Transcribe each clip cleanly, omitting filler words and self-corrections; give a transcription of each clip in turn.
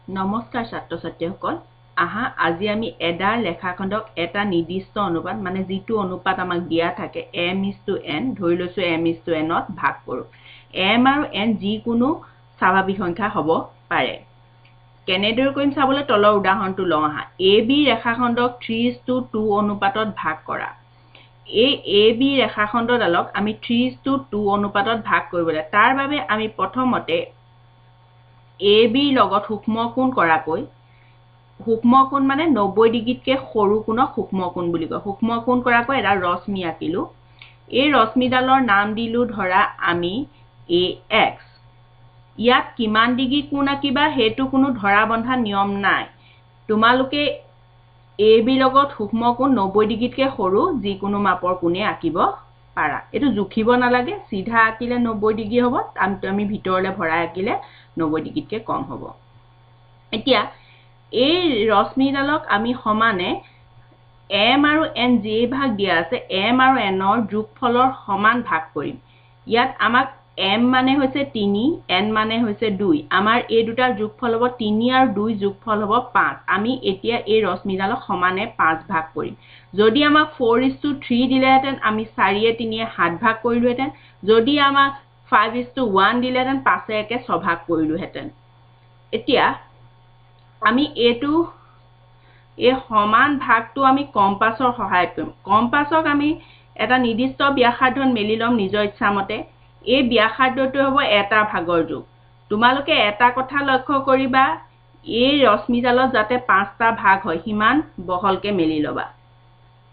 নমস্কাৰ ছাত্ৰ ছাত্ৰীসকল আহা আজি আমি এডাৰ লেখাখণ্ডক এটা নিৰ্দিষ্ট অনুপাত মানে যিটো অনুপাত আমাক দিয়া থাকে m/n ধৰি লৈছো m/n ত ভাগ কৰো m আৰু n যিকোনো স্বাভাৱিক সংখ্যা হ'ব পাৰে কেনেদৰে কৰিম চাবলৈ তলৰ উদাহৰণটো লওঁ আহা ab ৰেখাখণ্ডক 3:2 অনুপাতত ভাগ কৰা এই ab ৰেখাখণ্ডডালক আমি 3:2 অনুপাতত ভাগ কৰিবলৈ তাৰ বাবে আমি প্ৰথমতে AB লগত সূক্ষ্ম কোণ কৰাকৈ সূক্ষ্ম কোণ মানে 90 ডিগ্ৰীতকৈ সৰু কোণক সূক্ষ্ম কোণ বুলি কয় সূক্ষ্ম কোণ কৰাকৈ এটা ৰশ্মি আঁকিলো এই ৰশ্মিডালৰ নাম দিলো ধৰা আমি AX ইয়াত কিমান ডিগ্ৰী কোণ আঁকিবা হেতু কোনো ধৰা বন্ধা নিয়ম নাই তোমালোকে AB লগত সূক্ষ্ম কোণ 90 ডিগ্ৰীতকৈ সৰু যিকোনো মাপৰ কোণে আঁকিব পাৰা এটো জুখিব নালাগে সিধা আঁকিলে 90 ডিগ্ৰী হ'ব আমি ভিতৰলে ভৰাই আঁকিলে 90 ডিগ্ৰীতকৈ কম হ'ব এতিয়া এই ৰশ্মিডালক আমি সমানে m আৰু n যে ভাগ দিয়া আছে m আৰু n ৰ যোগফলৰ সমান ভাগ কৰিম ইয়াত আমাক m মানে হৈছে 3 n মানে হৈছে 2 আমাৰ এই দুটাৰ যোগফল হ'ব 3 আৰু 2 যোগফল হ'ব 5 আমি এতিয়া এই ৰশ্মিডালক সমানে 5 ভাগ কৰিম যদি আমাক 4:3 দিলেহেঁতেন আমি 4/3 7 ভাগ কৰিলোহেঁতেন যদি আমাক 5:1 দিলেহেঁতেন 5/1 6 ভাগ কৰিলোহেঁতেন এতিয়া আমি এই সমান ভাগটো আমি কম্পাছৰ সহায়ত কৰিম কম্পাছক আমি এটা নিৰ্দিষ্ট ব্যাসাৰ্ধত মেলি লম নিজৰ ইচ্ছামতে এই ব্যাসাৰ্ধটো হ'ব এটা ভাগৰ যোগ তোমালোকে এটা কথা লক্ষ্য কৰিবা এই ৰশ্মিডালত যাতে 5টা ভাগ হয় হিমান বহলকে মেলি লবা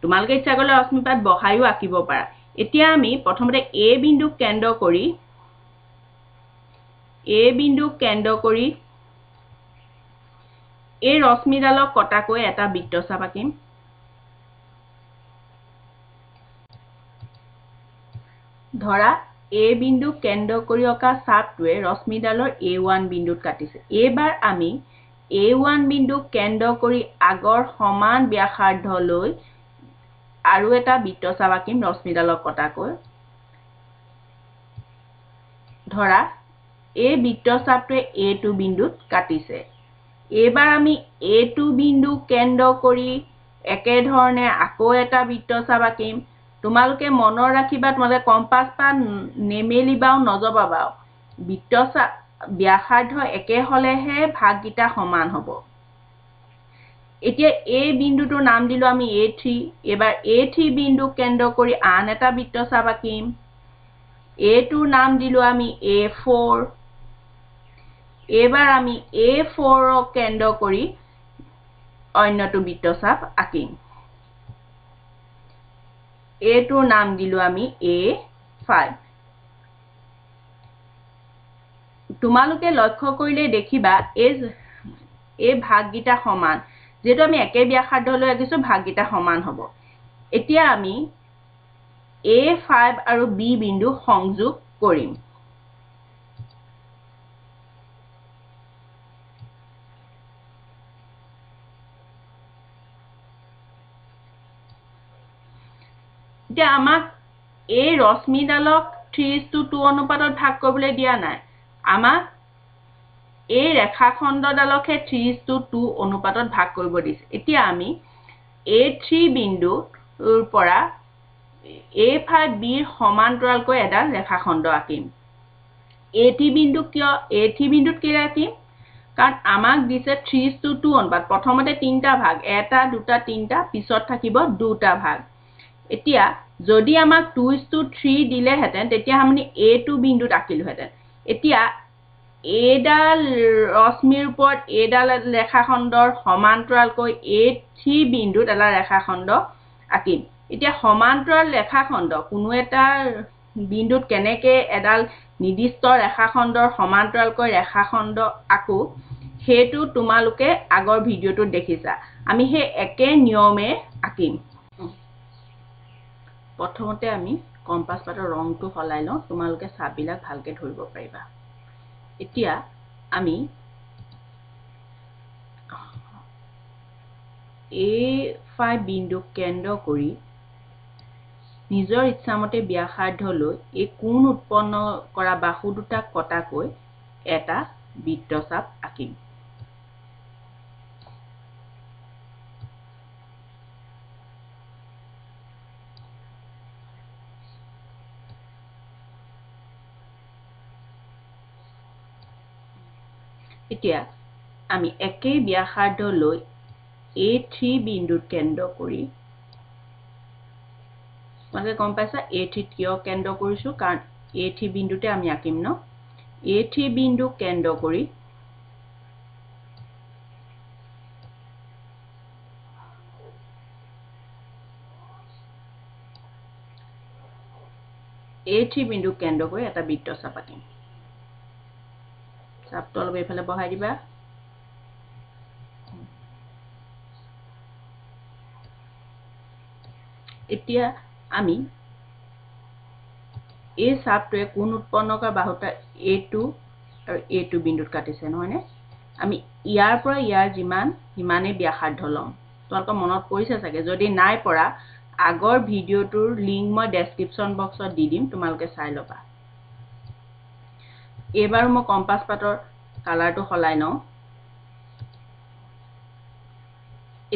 তোমালোকে ইচ্ছা কৰিলে ৰশ্মিপাত বহাইও আঁকিব পাৰা এতিয়া আমি প্ৰথমতে a বিন্দুক কেন্দ্ৰ কৰি এই ৰশ্মিডালক কটাকৈ এটা বৃত্তচাপ আঁকিম ধৰা a বিন্দুক কেন্দ্ৰ কৰি অঁকা চাপটোৱে ৰশ্মিডালৰ a1 বিন্দুত কাটিছে এবাৰ আমি a1 বিন্দুক কেন্দ্ৰ কৰি আগৰ সমান ব্যাসাৰ্ধলৈ আৰু এটা বৃত্তচাপ আঁকিম ৰশ্মিডালক কটাকৈ ধৰা এই বৃত্তচাপটোৱে a2 বিন্দুত কাটিছে এবাৰ আমি a2 বিন্দু কেন্দ্ৰ কৰি একে ধৰণে আকৌ এটা বৃত্তচাপ আঁকিম তোমালোকে মনৰ ৰাখিবা তোমালোকে কম্পাছ পা নেমেলিবাও নজবাবাও বৃত্তচাপ ব্যাসাৰ্ধ একে হলেহে ভাগকিটা সমান হ'ব এতিয়া এই বিন্দুটোৰ নাম দিলো আমি A3 এবাৰ A3 বিন্দু কেন্দ্ৰ কৰি আন এটা বৃত্তচাপ আঁকিম A2 নাম দিলো আমি A4 এবাৰ আমি A4 ক কেন্দ্ৰ কৰি অন্যটো বৃত্তচাপ আঁকিম A2 নাম দিলো আমি A5 তোমালোকে লক্ষ্য কৰিলে দেখিবা এই ভাগকিটা সমান যেটো আমি একে ব্যাসাৰ্ধলৈ আঁকিছো ভাগকিটা সমান হ'ব এতিয়া আমি A5 আৰু B বিন্দু সংযোগ কৰিম এতিয়া আমাক এই ৰশ্মিডালক 3:2 অনুপাতত ভাগ কৰিবলৈ দিয়া নাই আমাক এই ৰেখাখণ্ডডালকহে 3:2 অনুপাতত ভাগ কৰিব দিছে এতিয়া আমি A3 বিন্দুৰ পৰা A5B ৰ সমান্তৰালকৈ এডাল ৰেখাখণ্ড আঁকিম A3 বিন্দুত কি আঁকিম কাৰণ আমাক দিছে 3:2 অনুপাত প্ৰথমতে তিনটা ভাগ এটা দুটা তিনটা পিছত থাকিব দুটা ভাগ এতিয়া যদি আমাক 2:3 দিলেহেঁতেন তেতিয়া আমি A2 বিন্দুত আঁকিলোহেঁতেন এতিয়া এডাল ৰশ্মিৰ ওপৰত এডাল ৰেখাখণ্ডৰ সমান্তৰালকৈ A3 বিন্দুত এটা ৰেখাখণ্ড আঁকিম এতিয়া সমান্তৰাল ৰেখাখণ্ড কোনো এটা বিন্দুত কেনেকৈ এডাল নিৰ্দিষ্ট ৰেখাখণ্ডৰ সমান্তৰালকৈ ৰেখাখণ্ড আঁকো হেতু তোমালোকে আগৰ ভিডিঅ'টোত দেখিছা আমি হে একে নিয়মে আঁকিম প্ৰথমতে আমি কম্পাছ পাতৰ ৰংটো সলাই লওঁ তোমালোকে চাপবিলাক ভালকে ধৰিব পাৰিবা এতিয়া আমি A5 বিন্দুক কেন্দ্ৰ কৰি নিজৰ ইচ্ছামতে ব্যাসাৰ্ধলৈ এই কোণ উৎপন্ন কৰা বাহু দুটা কটাকৈ এটা বৃত্তচাপ আঁকিম এতিয়া আমি একেই ব্যাসাৰ্ধ লৈ A3 বিন্দুত কেন্দ্ৰ কৰি মানে গম পাইছা A3 কিয় কেন্দ্ৰ কৰিছো কাৰণ A3 বিন্দুতে আমি আঁকিম ন A3 বিন্দু কেন্দ্ৰ কৰি A3 বিন্দু কেন্দ্ৰ কৰি এটা বৃত্তচাপ আঁকিম চাপটো অলপ এইফালে বহাই দিবা এতিয়া আমি এই চাপটোৱে কোণ উৎপন্ন কৰা বাহুটা A2 আৰু A2 বিন্দুত কাটিছে নহয় নে আমি ইয়াৰ পৰা ইয়াৰ যিমান সিমানে ব্যাসাৰ্ধ লম তোমালোকৰ মনত পৰিছে চাগে যদি নাই পৰা আগৰ ভিডিওটোৰ লিংক মই ডেসক্ৰিপচন বক্সত দি দিম তোমালোকে চাই ল'বা এবাৰ মই কম্পাস পাতৰ কালাৰটো সলাই ন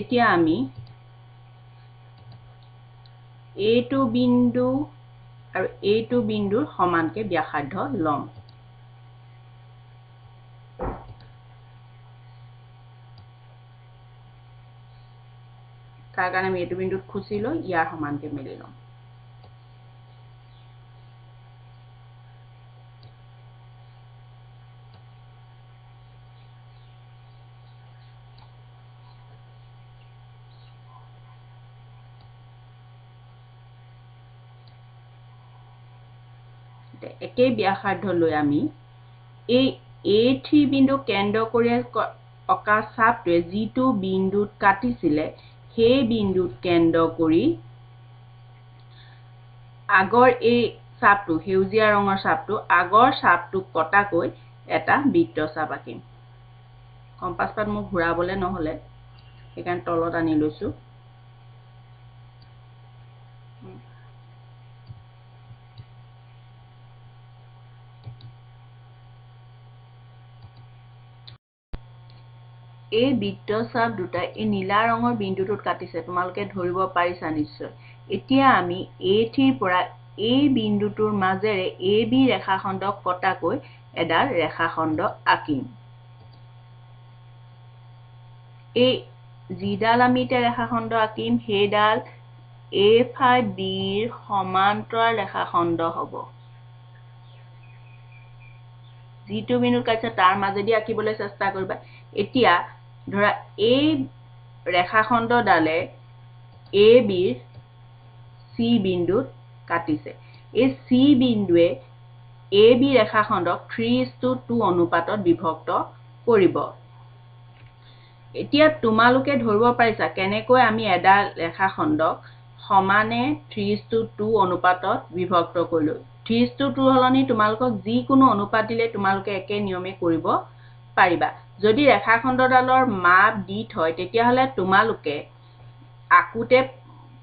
এতিয়া আমি A2 বিন্দু আৰু A2 বিন্দুৰ সমানকে ব্যাসাৰ্ধ লম তাৰ কাৰণে আমি A2 বিন্দুত খুচি লৈ ইয়াৰ সমানকে মেলি লম একেই ব্যাসাৰ্ধ লৈ আমি এই A3 বিন্দু কেন্দ্ৰ কৰি অকা চাপটোৱে যিটো বিন্দুত কাটিছিলে সেই বিন্দুত কেন্দ্ৰ কৰি আগৰ এই চাপটো হেউজিয়া ৰঙৰ চাপটো আগৰ চাপটো কটাকৈ এটা বৃত্তচাপ আঁকিম কম্পাস পাত মোক ঘূৰাবলে নহলে সেইকাৰণে তলত আনি লৈছো এই বৃত্তচাপ দুটা এই নীলা ৰঙৰ বিন্দুটোত কাটিছে তোমালোকে ধৰিব পাৰিছা নিশ্চয় এতিয়া আমি A3 পৰা এই বিন্দুটোৰ মাজেৰে AB ৰেখাখণ্ডক কটাকৈ এডাল ৰেখাখণ্ড আঁকিম এই যিডাল আমি ৰেখাখণ্ড আঁকিম সেইডাল A5B ৰ সমান্তৰাল ৰেখাখণ্ড হ'ব যিটো বিন্দুত কাটিছে তাৰ মাজেদি আঁকিবলৈ চেষ্টা কৰিবা এতিয়া ধৰা এই ৰেখাখণ্ডডালে AB ৰ C বিন্দুত কাটিছে এই C বিন্দুৱে AB ৰেখাখণ্ডক 3:2 অনুপাতত বিভক্ত কৰিব এতিয়া তোমালোকে ধৰিব পাৰিছা কেনেকৈ আমি এডাল ৰেখাখণ্ডক সমানে 3:2 অনুপাতত বিভক্ত কৰিলো 3:2 হলনি তোমালোকক যিকোনো অনুপাত দিলে তোমালোকে একে নিয়মে কৰিব পাৰিবা যদি ৰেখাখণ্ডডালৰ মাপ দি থয় তেতিয়া হলে তোমালোকে আকুতে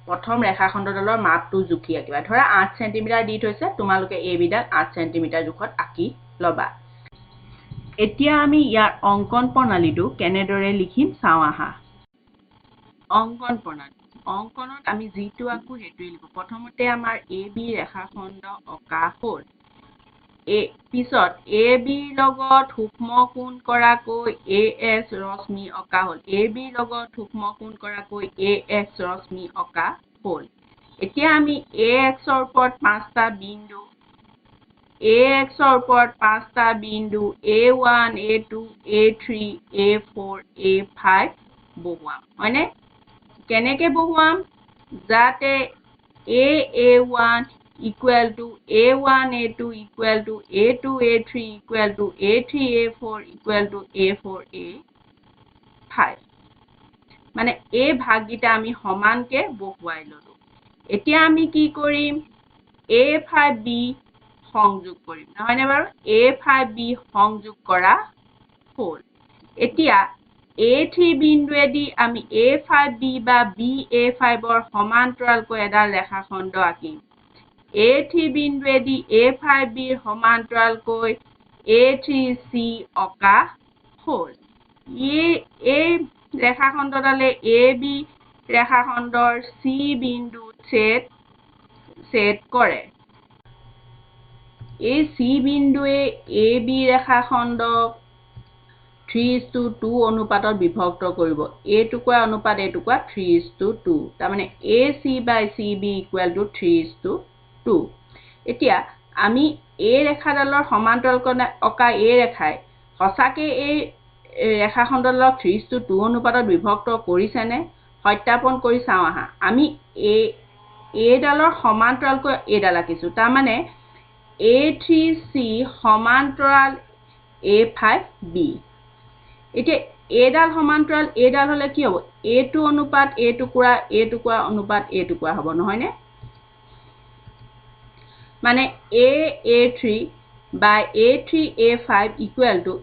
প্ৰথম ৰেখাখণ্ডডালৰ মাপটো জুখি আঁকিবা ধৰা 8 সেন্টিমিটাৰ দি থৈছে তোমালোকে এই বিডাল 8 সেন্টিমিটাৰ জোখত আঁকি লবা এতিয়া আমি ইয়াৰ অঙ্কন প্ৰণালীটো কেনেদৰে লিখিম চাও আহা অঙ্কন প্ৰণালী অঙ্কনত আমি যিটো আকো হেতুই লিখো প্ৰথমতে আমাৰ AB ৰেখাখণ্ড অকা হ'ল পিছত AB লগত সূক্ষ্ম কোণ কৰাকৈ AS ৰশ্মি অকা হ'ল AB লগত সূক্ষ্ম কোণ কৰাকৈ AX ৰশ্মি অকা হ'ল এতিয়া আমি AX ৰ ওপৰত 5টা বিন্দু AX ৰ ওপৰত 5টা বিন্দু A1 A2 A3 A4 A5 বহুৱাম হয়নে কেনেকে বহুৱাম যাতে A1 equal to A1 A2 equal to A2 A3 equal to A3 A4 equal to A4 A5 মানে এই ভাগগিটা আমি সমানকে বহুৱাই ললো এতিয়া আমি কি কৰিম A5B সংযোগ কৰিম নহয়নে বাৰু A5B সংযোগ কৰা হ'ল এতিয়া A3 বিন্দুৱেদি আমি A5B বা BA5 ৰ সমান্তৰালকৈ এডাল ৰেখাখণ্ড আঁকিম A3 বিন্দুৱেদি A5B ৰ সমান্তৰালকৈ A3C অকা হ'ল এই ৰেখাখণ্ডডালে AB ৰেখাখণ্ডৰ C বিন্দুত ছেদ কৰে এই C বিন্দুৱে AB ৰেখাখণ্ডক 3:2 অনুপাতত বিভক্ত কৰিব a টুকুৰা অনুপাত a টুকুৰা 3:2 তাৰমানে AC by CB equal to 3:2 এতিয়া আমি a ৰেখাডালৰ সমান্তৰালকৈ অকা a ৰেখাই সঁচাকৈ এই ৰেখাখণ্ডডালক 3:2 অনুপাতত বিভক্ত কৰিছেনে সত্যাপন কৰি চাওঁ আহা আমি a ডালৰ সমান্তৰালকৈ a ডাল আঁকিছো তাৰমানে A3C সমান্তৰাল A5B এতিয়া a ডাল সমান্তৰাল a ডাল হলে কি হ'ব a2 অনুপাত a টুকুৰা অনুপাত a টুকুৰা হ'ব নহয়নে মানে A3 by A3A5 equal to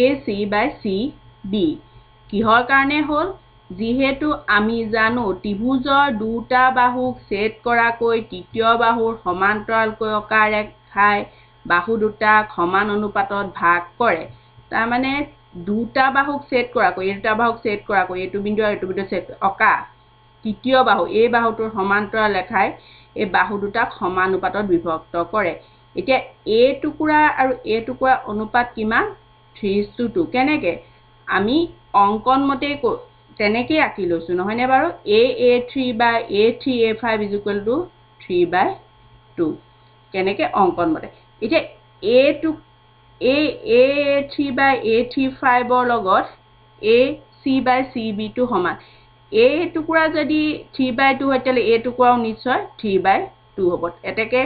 AC by CB কিহৰ কাৰণে হ'ল যিহেতু আমি জানো ত্ৰিভুজৰ দুটা বাহুক ছেদ কৰাকৈ তৃতীয় বাহুৰ সমান্তৰালকৈ অকা ৰেখাই বাহু দুটাক সমান অনুপাতত ভাগ কৰে তাৰমানে দুটা বাহুক ছেদ কৰাকৈ এইটো বিন্দু আৰু এইটো বিন্দু ছেদ অকা তৃতীয় বাহু এই বাহুটোৰ সমান্তৰাল ৰেখাই এই বাহু দুটাক সমান অনুপাতত বিভক্ত কৰে এতিয়া a টুকুৰা আৰু a টুকুৰা অনুপাত কিমান 3:2 কেনেকৈ আমি অংকন মতে তেনেকৈ আঁকি লৈছো নহয়নে বাৰু A3 by A3A5 is equal to 3/2 কেনেকৈ অংকন মতে এতিয়া A3 by A35 ৰ লগত AC by CB টো সমান a টুকুৰা যদি 3/2 হয় তেলে a টুকুৰাও নিশ্চয় 3/2 হ'ব এতেকে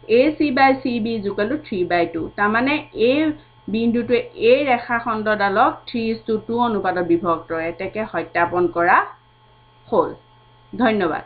AC by CB is equal to 3/2 তাৰমানে এই বিন্দুটোৱে এই ৰেখাখণ্ডডালক 3:2 অনুপাতত বিভক্ত এতেকে সত্যাপন কৰা হ'ল ধন্যবাদ